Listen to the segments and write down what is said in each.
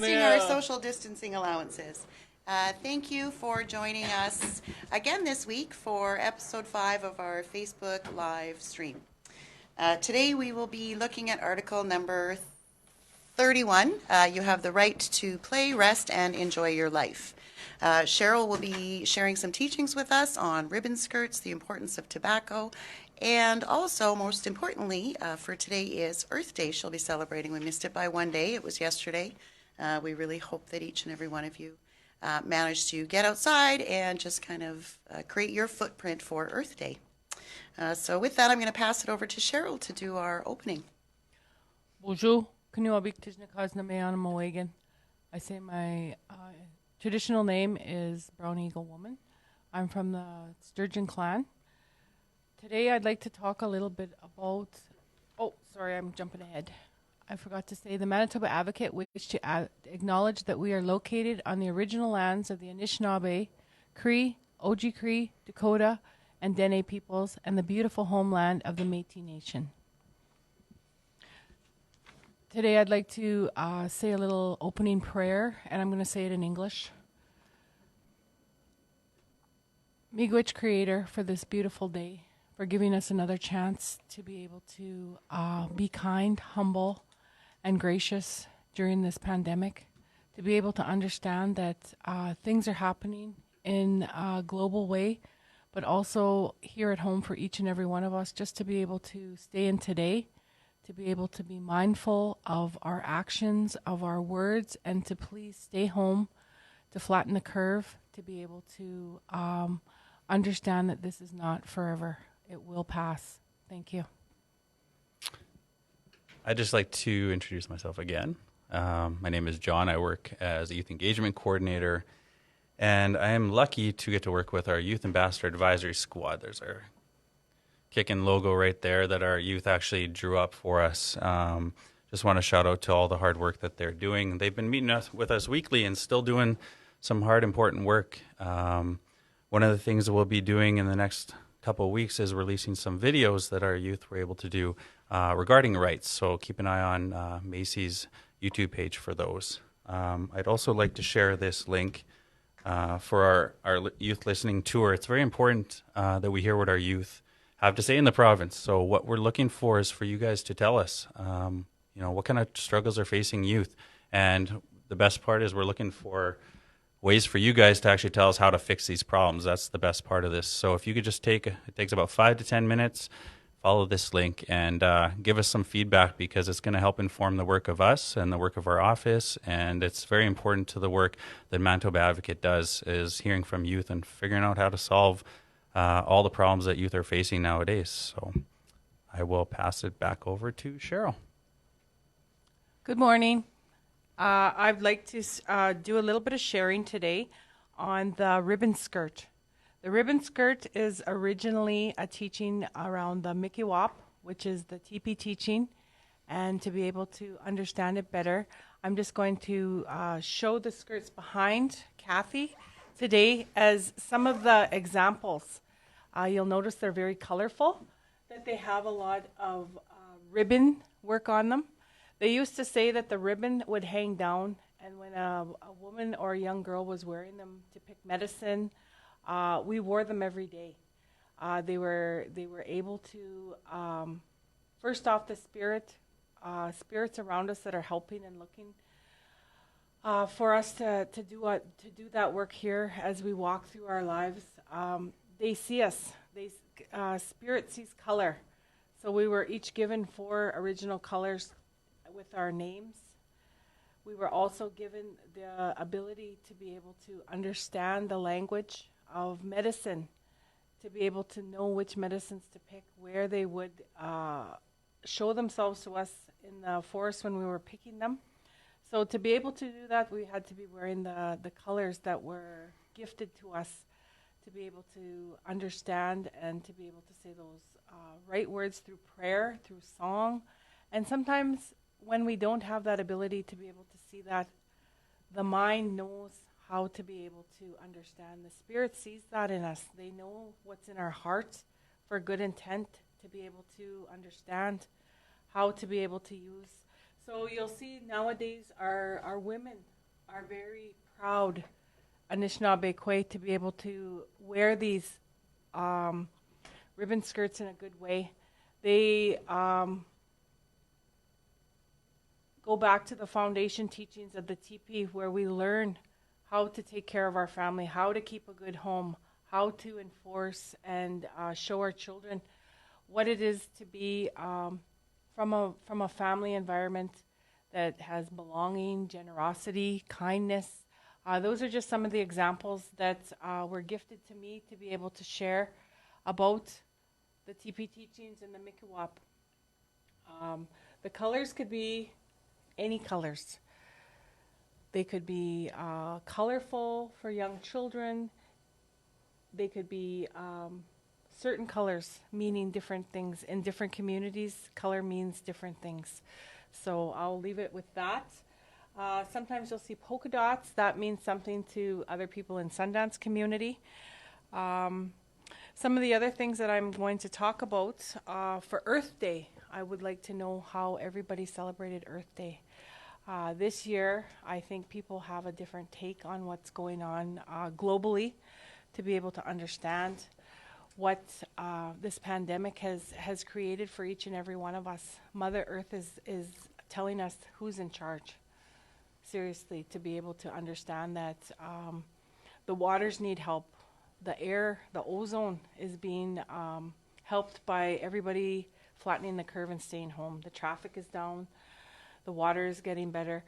Our social distancing allowances. Thank you for joining us again this week for episode 5 of our Facebook live stream. Today we will be looking at article number 31. You have the right to play, rest, and enjoy your life. Cheryl will be sharing some teachings with us on ribbon skirts, the importance of tobacco, and also, most importantly, for today is Earth Day. She'll be celebrating. We missed it by one day. It was yesterday. We really hope that each and every one of you managed to get outside and just kind of create your footprint for Earth Day. So with that, I'm going to pass it over to Cheryl to do our opening. Bonjour. I say my traditional name is Brown Eagle Woman. I'm from the Sturgeon clan. Today I'd like to talk a little bit about, I'm jumping ahead. I forgot to say the Manitoba Advocate wishes to acknowledge that we are located on the original lands of the Anishinaabe, Cree, Oji-Cree, Dakota, and Dene peoples, and the beautiful homeland of the MACY Nation. Today I'd like to say a little opening prayer, and I'm going to say it in English. Miigwech Creator, for this beautiful day, for giving us another chance to be able to be kind, humble, and gracious during this pandemic, to be able to understand that things are happening in a global way, but also here at home for each and every one of us, just to be able to stay in today, to be able to be mindful of our actions, of our words, and to please stay home, to flatten the curve, to be able to understand that this is not forever. It will pass. Thank you. I'd just like to introduce myself again. My name is Jon. I work as a youth engagement coordinator, and I am lucky to get to work with our Youth Ambassador Advisory Squad. There's our kicking logo right there that our youth actually drew up for us. Just want to shout out to all the hard work that they're doing. They've been meeting with us weekly and still doing some hard, important work. One of the things that we'll be doing in the next couple of weeks is releasing some videos that our youth were able to do regarding rights. So keep an eye on MACY's YouTube page for those. I'd also like to share this link for our youth listening tour. It's very important that we hear what our youth have to say in the province. So what we're looking for is for you guys to tell us, what kind of struggles are facing youth. And the best part is we're looking for ways for you guys to actually tell us how to fix these problems. That's the best part of this. So if you could just it takes about 5 to 10 minutes, follow this link and give us some feedback, because it's going to help inform the work of us and the work of our office. And it's very important to the work that Manitoba Advocate does, is hearing from youth and figuring out how to solve all the problems that youth are facing nowadays. So I will pass it back over to Cheryl. Good morning. I'd like to do a little bit of sharing today on the ribbon skirt. The ribbon skirt is originally a teaching around the Mikiwap, which is the TP teaching, and to be able to understand it better, I'm just going to show the skirts behind Cathy today as some of the examples. You'll notice they're very colorful, that they have a lot of ribbon work on them. They used to say that the ribbon would hang down, and when a woman or a young girl was wearing them to pick medicine, we wore them every day. They were able to, first off, the spirits around us that are helping and looking for us to do that work here as we walk through our lives. They see us. Spirit sees color. So we were each given 4 original colors with our names. We were also given the ability to be able to understand the language of medicine, to be able to know which medicines to pick, where they would show themselves to us in the forest when we were picking them. So to be able to do that, we had to be wearing the colors that were gifted to us, to be able to understand and to be able to say those right words through prayer, through song. And sometimes when we don't have that ability to be able to see that, the mind knows how to be able to understand. The Spirit sees that in us. They know what's in our heart for good intent, to be able to understand how to be able to use So you'll see nowadays our women are very proud Anishinaabe to be able to wear these ribbon skirts in a good way. They go back to the foundation teachings of the TP, where we learn how to take care of our family, how to keep a good home, how to enforce and show our children what it is to be from a family environment that has belonging, generosity, kindness. Those are just some of the examples that were gifted to me to be able to share about the TP teachings and the Mikiwap. The colors could be any colors. They could be colorful for young children. They could be certain colors meaning different things. In different communities, color means different things. So I'll leave it with that. Sometimes you'll see polka dots. That means something to other people in Sundance community. Some of the other things that I'm going to talk about for Earth Day, I would like to know how everybody celebrated Earth Day. This year, I think people have a different take on what's going on globally to be able to understand what this pandemic has created for each and every one of us. Mother Earth is telling us who's in charge. Seriously, to be able to understand that the waters need help. The air, the ozone is being helped by everybody flattening the curve and staying home. The traffic is down. The water is getting better.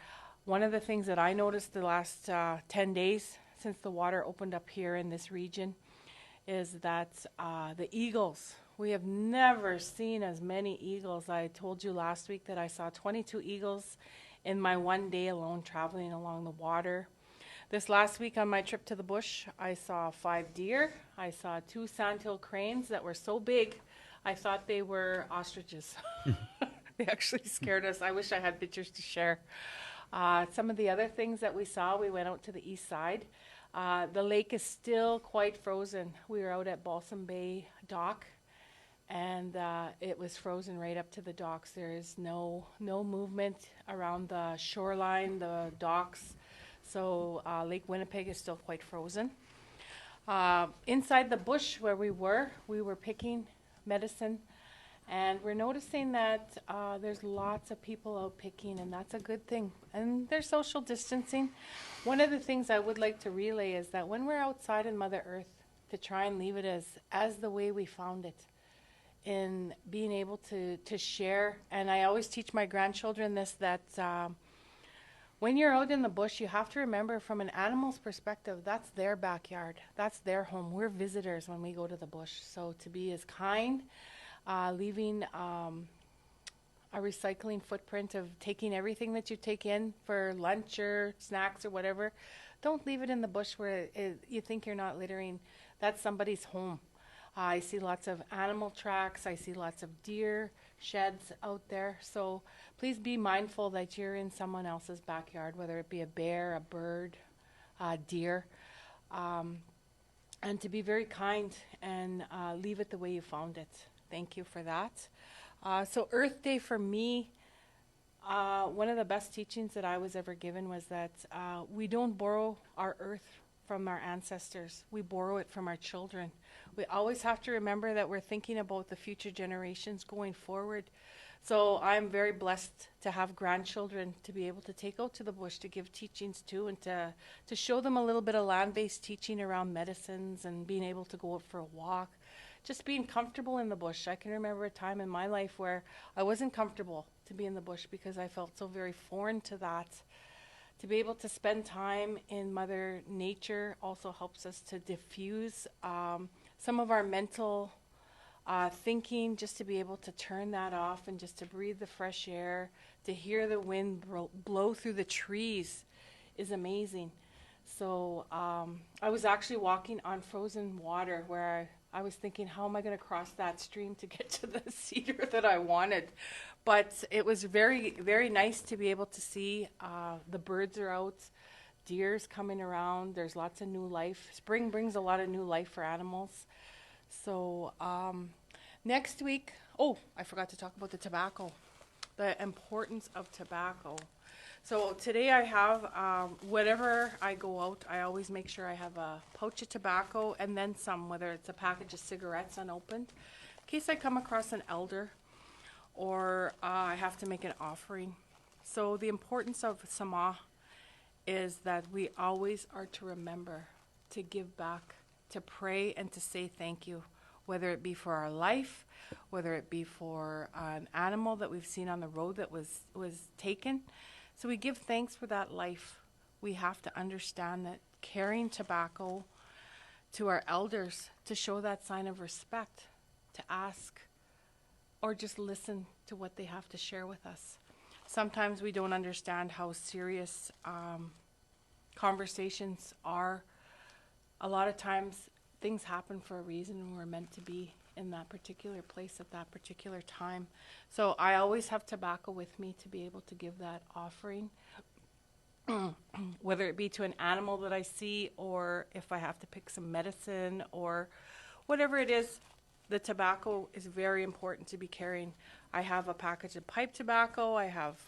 One of the things that I noticed the last 10 days since the water opened up here in this region is that the eagles, we have never seen as many eagles. I told you last week that I saw 22 eagles in my one day alone traveling along the water. This last week on my trip to the bush, I saw 5 deer. I saw 2 sandhill cranes that were so big, I thought they were ostriches. They actually scared us. I wish I had pictures to share. Some of the other things that we saw, we went out to the east side. The lake is still quite frozen. We were out at Balsam Bay Dock, and it was frozen right up to the docks. There is no movement around the shoreline, the docks. So Lake Winnipeg is still quite frozen. Inside the bush where we were picking medicine, and we're noticing that there's lots of people out picking, and that's a good thing. And there's social distancing. One of the things I would like to relay is that when we're outside in Mother Earth, to try and leave it as the way we found it, in being able to share. And I always teach my grandchildren this, that when you're out in the bush, you have to remember from an animal's perspective, that's their backyard. That's their home. We're visitors when we go to the bush. So to be as kind, leaving a recycling footprint of taking everything that you take in for lunch or snacks or whatever. Don't leave it in the bush where you think you're not littering. That's somebody's home. I see lots of animal tracks. I see lots of deer sheds out there. So please be mindful that you're in someone else's backyard, whether it be a bear, a bird, a deer, and to be very kind and leave it the way you found it. Thank you for that. So Earth Day for me, one of the best teachings that I was ever given was that we don't borrow our earth from our ancestors. We borrow it from our children. We always have to remember that we're thinking about the future generations going forward. So I'm very blessed to have grandchildren to be able to take out to the bush to give teachings to, and to show them a little bit of land-based teaching around medicines and being able to go out for a walk. Just being comfortable in the bush. I can remember a time in my life where I wasn't comfortable to be in the bush because I felt so very foreign to that. To be able to spend time in Mother Nature also helps us to diffuse some of our mental thinking, just to be able to turn that off and just to breathe the fresh air, to hear the wind blow through the trees is amazing. So I was actually walking on frozen water where I was thinking, how am I going to cross that stream to get to the cedar that I wanted? But it was very, very nice to be able to see the birds are out, deer's coming around. There's lots of new life. Spring brings a lot of new life for animals. So next week, oh, I forgot to talk about the tobacco. the importance of tobacco. So today I have, whenever I go out, I always make sure I have a pouch of tobacco and then some, whether it's a package of cigarettes unopened, in case I come across an elder or I have to make an offering. So the importance of Sama is that we always are to remember to give back, to pray and to say thank you, whether it be for our life, whether it be for an animal that we've seen on the road that was taken. So we give thanks for that life. We have to understand that carrying tobacco to our elders to show that sign of respect, to ask, or just listen to what they have to share with us. Sometimes we don't understand how serious conversations are. A lot of times things happen for a reason and we're meant to be in that particular place at that particular time. So I always have tobacco with me to be able to give that offering, whether it be to an animal that I see or if I have to pick some medicine or whatever it is. The tobacco is very important to be carrying. I have a package of pipe tobacco. I have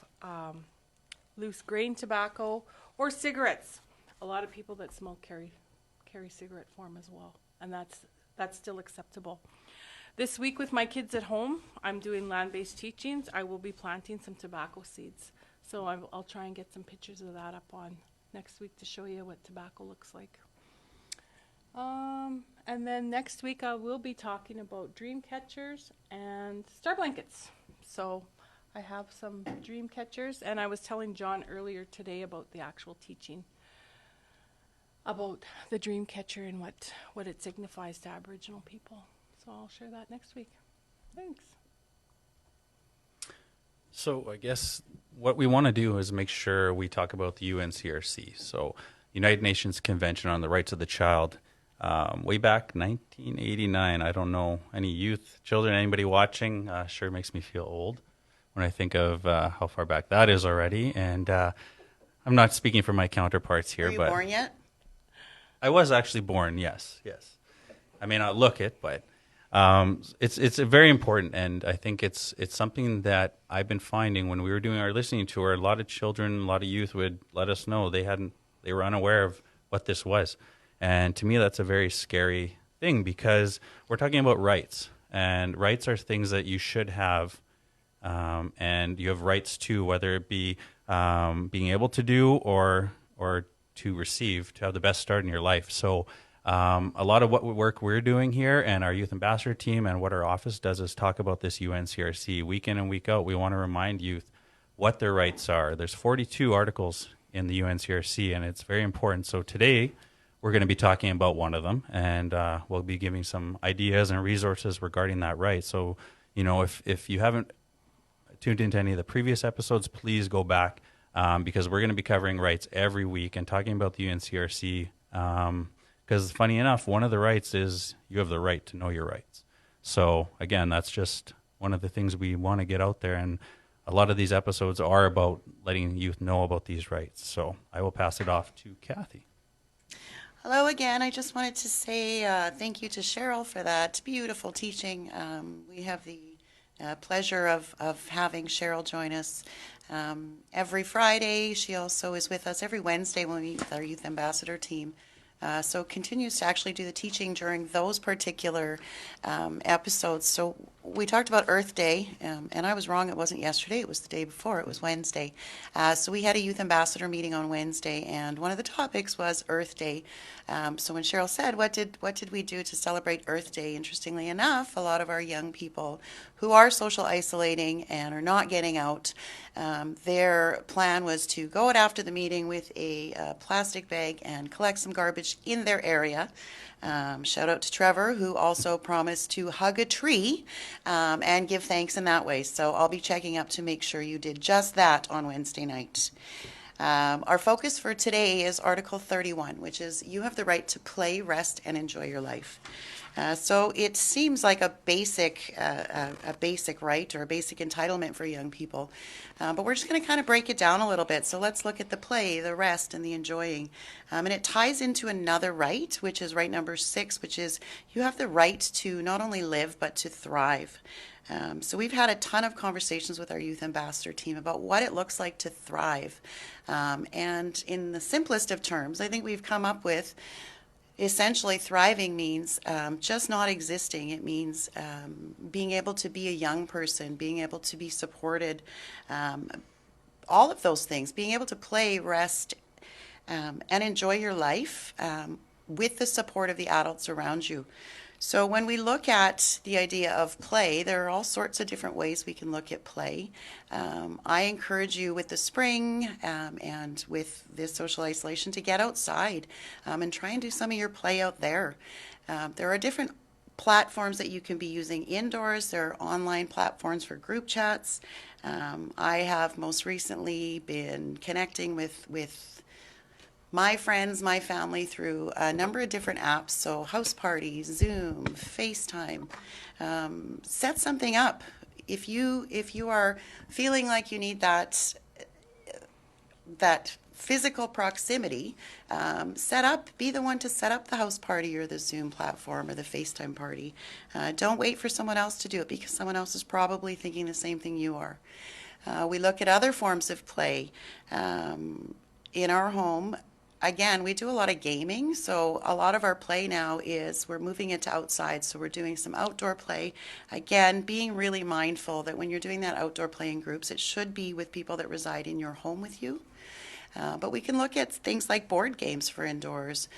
loose grain tobacco or cigarettes. A lot of people that smoke carry cigarette form as well, and that's still acceptable. This week with my kids at home, I'm doing land-based teachings. I will be planting some tobacco seeds. So I'll try and get some pictures of that up on next week to show you what tobacco looks like. And then next week I will be talking about dream catchers and star blankets. So I have some dream catchers, and I was telling Jon earlier today about the actual teaching about the dream catcher and what it signifies to Aboriginal people. So I'll share that next week. Thanks. So I guess what we want to do is make sure we talk about the UNCRC. So United Nations Convention on the Rights of the Child. Way back 1989, I don't know, any youth, children, anybody watching, sure makes me feel old when I think of how far back that is already. And I'm not speaking for my counterparts here. Were you but born yet? I was actually born, yes. I may not look it, but it's very important, and I think it's something that I've been finding when we were doing our listening tour. A lot of children, a lot of youth would let us know they were unaware of what this was. And to me, that's a very scary thing because we're talking about rights, and rights are things that you should have, and you have rights to, whether it be being able to do or to receive, to have the best start in your life. So a lot of what work we're doing here and our youth ambassador team and what our office does is talk about this UNCRC week in and week out. We want to remind youth what their rights are. There's 42 articles in the UNCRC, and it's very important. So today, we're going to be talking about one of them, and we'll be giving some ideas and resources regarding that right. So, if you haven't tuned into any of the previous episodes, please go back because we're going to be covering rights every week and talking about the UNCRC. Because funny enough, one of the rights is you have the right to know your rights. So again, that's just one of the things we want to get out there, and a lot of these episodes are about letting youth know about these rights. So I will pass it off to Cathy. Hello again. I just wanted to say thank you to Cheryl for that beautiful teaching. We have the pleasure of having Cheryl join us every Friday. She also is with us every Wednesday when we meet with our youth ambassador team. So continues to actually do the teaching during those particular episodes. So we talked about Earth Day, and I was wrong. It wasn't yesterday. It was the day before. It was Wednesday. So we had a youth ambassador meeting on Wednesday, and one of the topics was Earth Day. So when Cheryl said, what did we do to celebrate Earth Day? Interestingly enough, a lot of our young people who are social isolating and are not getting out, their plan was to go out after the meeting with a plastic bag and collect some garbage in their area. Shout out to Trevor, who also promised to hug a tree and give thanks in that way. So I'll be checking up to make sure you did just that on Wednesday night. Our focus for today is Article 31, which is you have the right to play, rest, and enjoy your life. So it seems like a basic right or a basic entitlement for young people. But we're just going to kind of break it down a little bit. So let's look at the play, the rest, and the enjoying. And it ties into another right, which is right number 6, which is you have the right to not only live, but to thrive. So we've had a ton of conversations with our youth ambassador team about what it looks like to thrive. And in the simplest of terms, I think we've come up with essentially thriving means just not existing. It means being able to be a young person, being able to be supported, all of those things, being able to play, rest, and enjoy your life with the support of the adults around you. So when we look at the idea of play, there are all sorts of different ways we can look at play. I encourage you with the spring and with this social isolation to get outside and try and do some of your play out there. There are different platforms that you can be using indoors. There are online platforms for group chats. I have most recently been connecting with my friends, my family through a number of different apps. So house parties, Zoom, FaceTime. Set something up. If you are feeling like you need that physical proximity, be the one to set up the house party or the Zoom platform or the FaceTime party. Don't wait for someone else to do it because someone else is probably thinking the same thing you are. We look at other forms of play in our home. Again, we do a lot of gaming, so a lot of our play now is we're moving it to outside, so we're doing some outdoor play. Again, being really mindful that when you're doing that outdoor play in groups, it should be with people that reside in your home with you. But we can look at things like board games for indoors,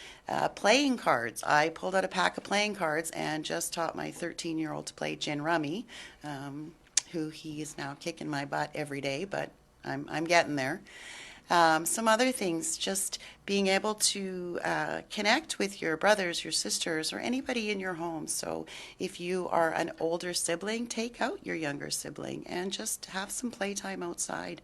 playing cards. I pulled out a pack of playing cards and just taught my 13-year-old to play gin rummy, who he is now kicking my butt every day, but I'm getting there. Some other things, just being able to connect with your brothers, your sisters, or anybody in your home. So if you are an older sibling, take out your younger sibling and just have some playtime outside.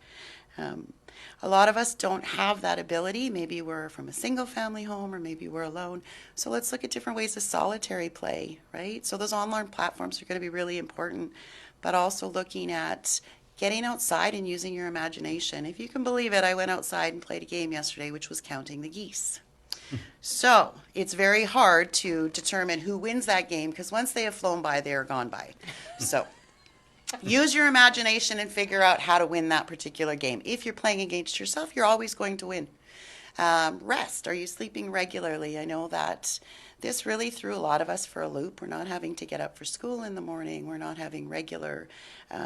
A lot of us don't have that ability. Maybe we're from a single family home or maybe we're alone. So let's look at different ways of solitary play, right? So those online platforms are going to be really important, but also looking at getting outside and using your imagination. If you can believe it, I went outside and played a game yesterday, which was counting the geese. So it's very hard to determine who wins that game because once they have flown by, they are gone by. So use your imagination and figure out how to win that particular game. If you're playing against yourself, you're always going to win. Rest. Are you sleeping regularly? I know that this really threw a lot of us for a loop. We're not having to get up for school in the morning. We're not having regular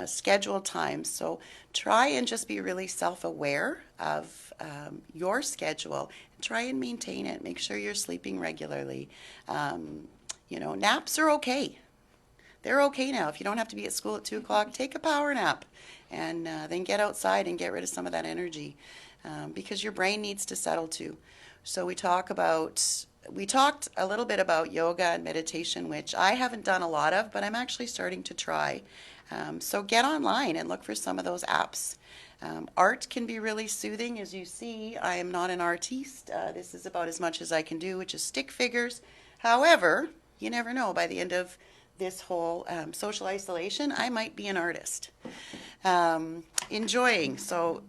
scheduled times. So try and just be really self-aware of your schedule. Try and maintain it. Make sure you're sleeping regularly. Naps are okay. They're okay now. If you don't have to be at school at 2 o'clock, take a power nap and then get outside and get rid of some of that energy because your brain needs to settle too. So we talked a little bit about yoga and meditation, which I haven't done a lot of, but I'm actually starting to try. So get online and look for some of those apps. Art can be really soothing. As you see, I am not an artiste. This is about as much as I can do, which is stick figures. However, you never know. By the end of this whole social isolation, I might be an artist. Enjoying. So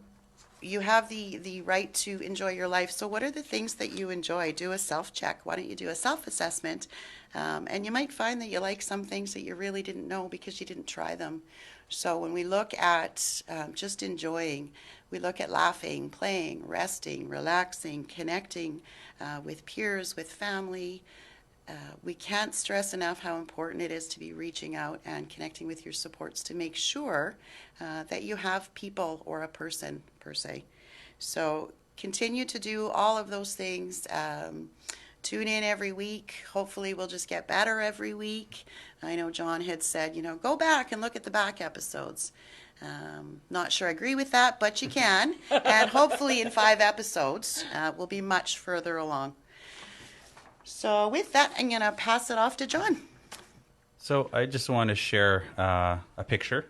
you have the right to enjoy your life. So what are the things that you enjoy? Do a self-check. Why don't you do a self-assessment? And you might find that you like some things that you really didn't know because you didn't try them. So when we look at just enjoying, we look at laughing, playing, resting, relaxing, connecting with peers, with family. We can't stress enough how important it is to be reaching out and connecting with your supports to make sure that you have people or a person per se. So continue to do all of those things. Tune in every week. Hopefully we'll just get better every week. I know Jon had said, go back and look at the back episodes. Not sure I agree with that, but you can. And hopefully in 5 episodes, we'll be much further along. So with that, I'm going to pass it off to Jon. So I just want to share a picture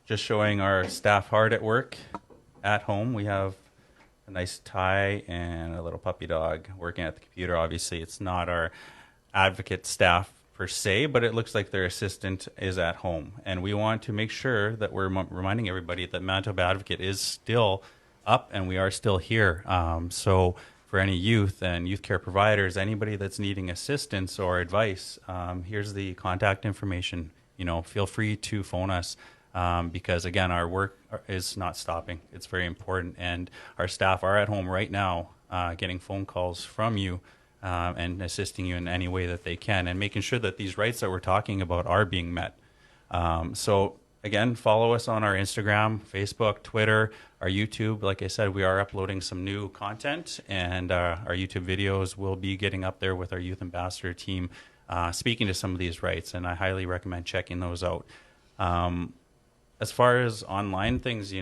just showing our staff hard at work at home. We have a nice Thai and a little puppy dog working at the computer. Obviously, it's not our advocate staff per se, but it looks like their assistant is at home. And we want to make sure that we're reminding everybody that Manitoba Advocate is still up and we are still here. So for any youth and youth care providers, anybody that's needing assistance or advice, here's the contact information. Feel free to phone us because, again, our work is not stopping. It's very important. And our staff are at home right now getting phone calls from you and assisting you in any way that they can and making sure that these rights that we're talking about are being met. So, again, follow us on our Instagram, Facebook, Twitter, our YouTube. Like I said, we are uploading some new content, and our YouTube videos will be getting up there with our Youth Ambassador team speaking to some of these rights, and I highly recommend checking those out. As far as online things,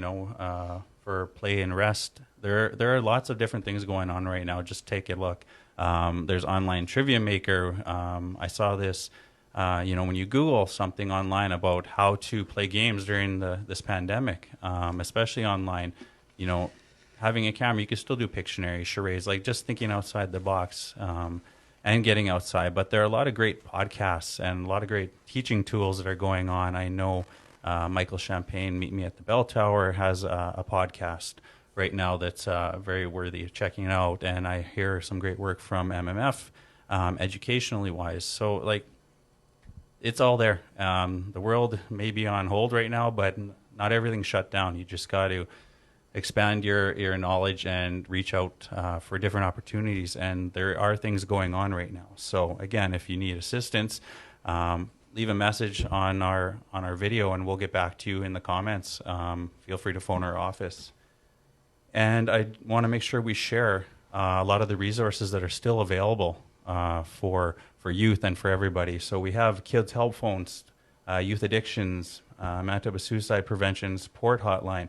for play and rest, there are lots of different things going on right now. Just take a look. There's online trivia maker. I saw this, when you Google something online about how to play games during this pandemic, especially online, having a camera, you can still do Pictionary, charades, like just thinking outside the box and getting outside. But there are a lot of great podcasts and a lot of great teaching tools that are going on. I know Michael Champagne, Meet Me at the Bell Tower, has a podcast right now that's very worthy of checking out. And I hear some great work from MMF, educationally wise. So, it's all there. The world may be on hold right now, but not everything's shut down. You just got to expand your knowledge and reach out for different opportunities. And there are things going on right now. So, again, if you need assistance, leave a message on our video and we'll get back to you in the comments. Feel free to phone our office. And I want to make sure we share a lot of the resources that are still available for youth and for everybody. So we have kids help phones, youth addictions, Manitoba suicide prevention support hotline.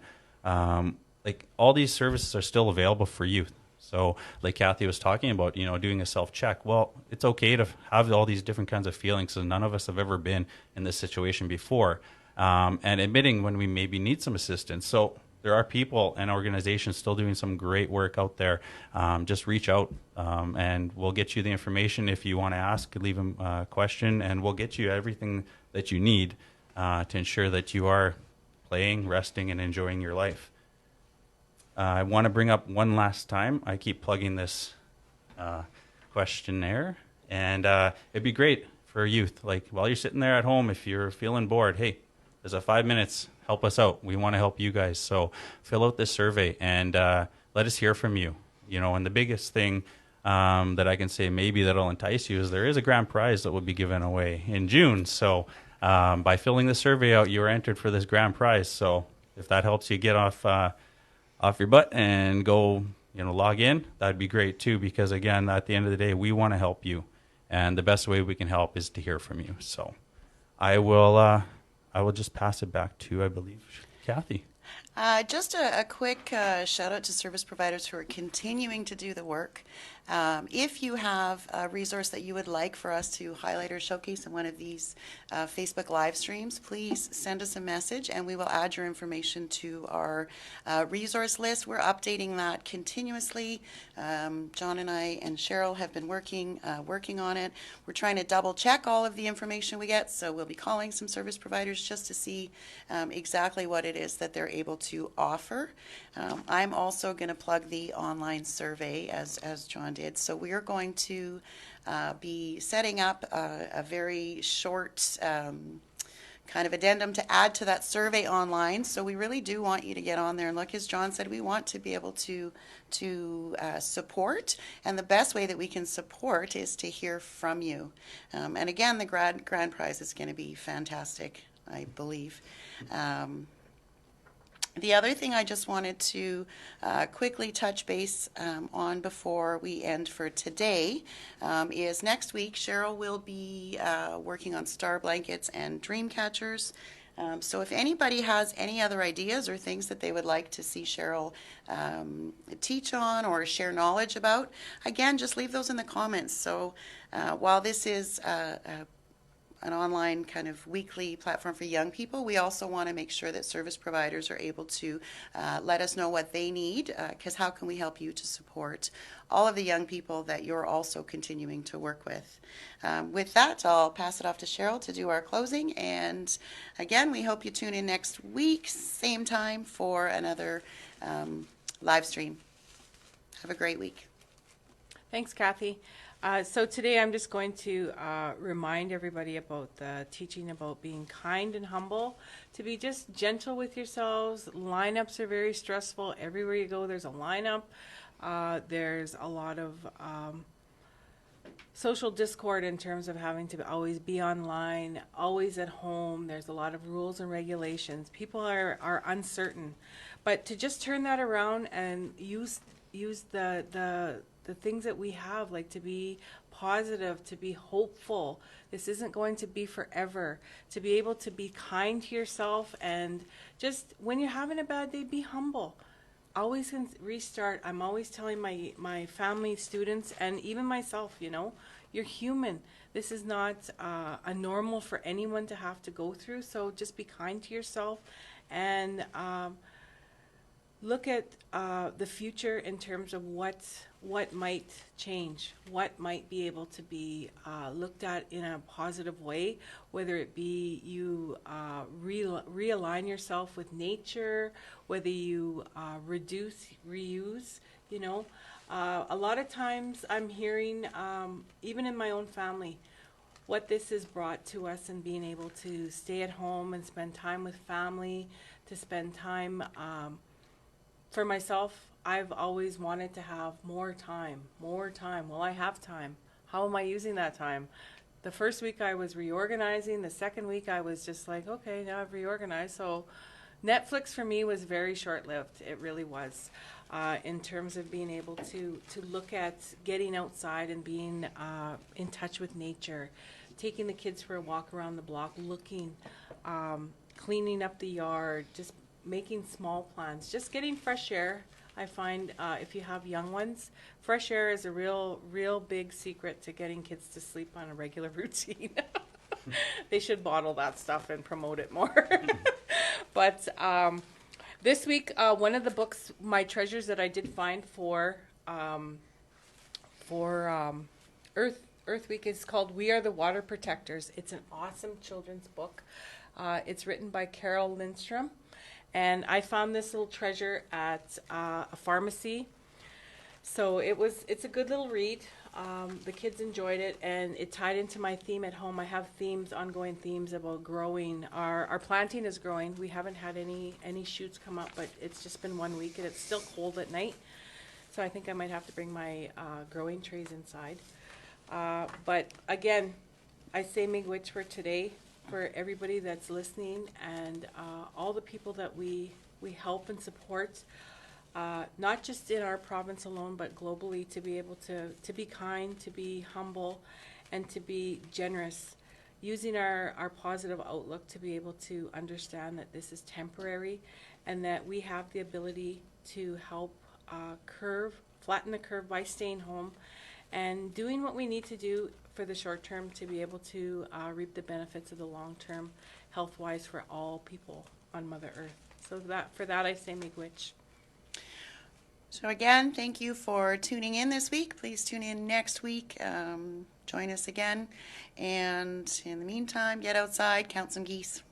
All these services are still available for youth. So like Cathy was talking about, doing a self-check. Well, it's okay to have all these different kinds of feelings, and none of us have ever been in this situation before. And admitting when we maybe need some assistance. So there are people and organizations still doing some great work out there. Just reach out and we'll get you the information. If you want to ask, leave a question, and we'll get you everything that you need to ensure that you are playing, resting, and enjoying your life. I want to bring up one last time. I keep plugging this questionnaire, and it'd be great for youth. While you're sitting there at home, if you're feeling bored, hey, there's a 5 minutes. Help us out. We want to help you guys. So fill out this survey and let us hear from you. And the biggest thing that I can say maybe that'll entice you is there is a grand prize that will be given away in June. So by filling the survey out, you are entered for this grand prize. So if that helps you get off your butt and go, log in, that'd be great too. Because again, at the end of the day, we want to help you, and the best way we can help is to hear from you. So I will just pass it back to, I believe, Cathy. Just a quick shout out to service providers who are continuing to do the work. If you have a resource that you would like for us to highlight or showcase in one of these Facebook live streams, please send us a message and we will add your information to our resource list. We're updating that continuously. Jon and I and Cheryl have been working on it. We're trying to double check all of the information we get, so we'll be calling some service providers just to see exactly what it is that they're able to offer. I'm also going to plug the online survey as Jon did. So we are going to be setting up a very short kind of addendum to add to that survey online. So we really do want you to get on there and look. As Jon said, we want to be able to support, and the best way that we can support is to hear from you. And again, the grand prize is going to be fantastic, I believe. The other thing I just wanted to quickly touch base on before we end for today is next week Cheryl will be working on star blankets and dream catchers. So if anybody has any other ideas or things that they would like to see Cheryl teach on or share knowledge about, again, just leave those in the comments. So while this is an online kind of weekly platform for young people. We also want to make sure that service providers are able to let us know what they need, because how can we help you to support all of the young people that you're also continuing to work with. With that, I'll pass it off to Cheryl to do our closing. And again, we hope you tune in next week, same time, for another live stream. Have a great week. Thanks, Kathy. So today I'm just going to remind everybody about the teaching about being kind and humble, to be just gentle with yourselves. Lineups are very stressful. Everywhere you go, there's a lineup. There's a lot of social discord in terms of having to always be online, always at home. There's a lot of rules and regulations. People are uncertain. But to just turn that around and use the things that we have, like to be positive, to be hopeful. This isn't going to be forever. To be able to be kind to yourself, and just when you're having a bad day, be humble. Always can restart. I'm always telling my family, students, and even myself, you're human. This is not a normal for anyone to have to go through. So just be kind to yourself, and look at the future in terms of what might change, what might be able to be looked at in a positive way, whether it be you realign yourself with nature, whether you reduce, reuse, A lot of times I'm hearing, even in my own family, what this has brought to us, and being able to stay at home and spend time with family, to spend time for myself. I've always wanted to have more time. Well, I have time. How am I using that time? The first week I was reorganizing. The second week I was just like, okay, now I've reorganized. So Netflix for me was very short-lived. It really was. In terms of being able to look at getting outside and being in touch with nature, taking the kids for a walk around the block, looking, cleaning up the yard, just making small plans, just getting fresh air. I find if you have young ones, fresh air is a real big secret to getting kids to sleep on a regular routine. They should bottle that stuff and promote it more. But this week, one of the books, my treasures that I did find for Earth Week is called "We Are the Water Protectors." It's an awesome children's book. It's written by Carol Lindstrom. And I found this little treasure at a pharmacy. So it's a good little read. The kids enjoyed it, and it tied into my theme at home. I have ongoing themes about growing. Our planting is growing. We haven't had any shoots come up, but it's just been 1 week, and it's still cold at night. So I think I might have to bring my growing trays inside. But again, I say miigwech for today, for everybody that's listening, and all the people that we help and support, not just in our province alone, but globally, to be able to be kind, to be humble, and to be generous, using our positive outlook to be able to understand that this is temporary, and that we have the ability to help flatten the curve by staying home and doing what we need to do for the short term to be able to reap the benefits of the long term, health-wise, for all people on Mother Earth. So for that I say miigwech. So again, thank you for tuning in this week. Please tune in next week. Join us again. And in the meantime, get outside, count some geese.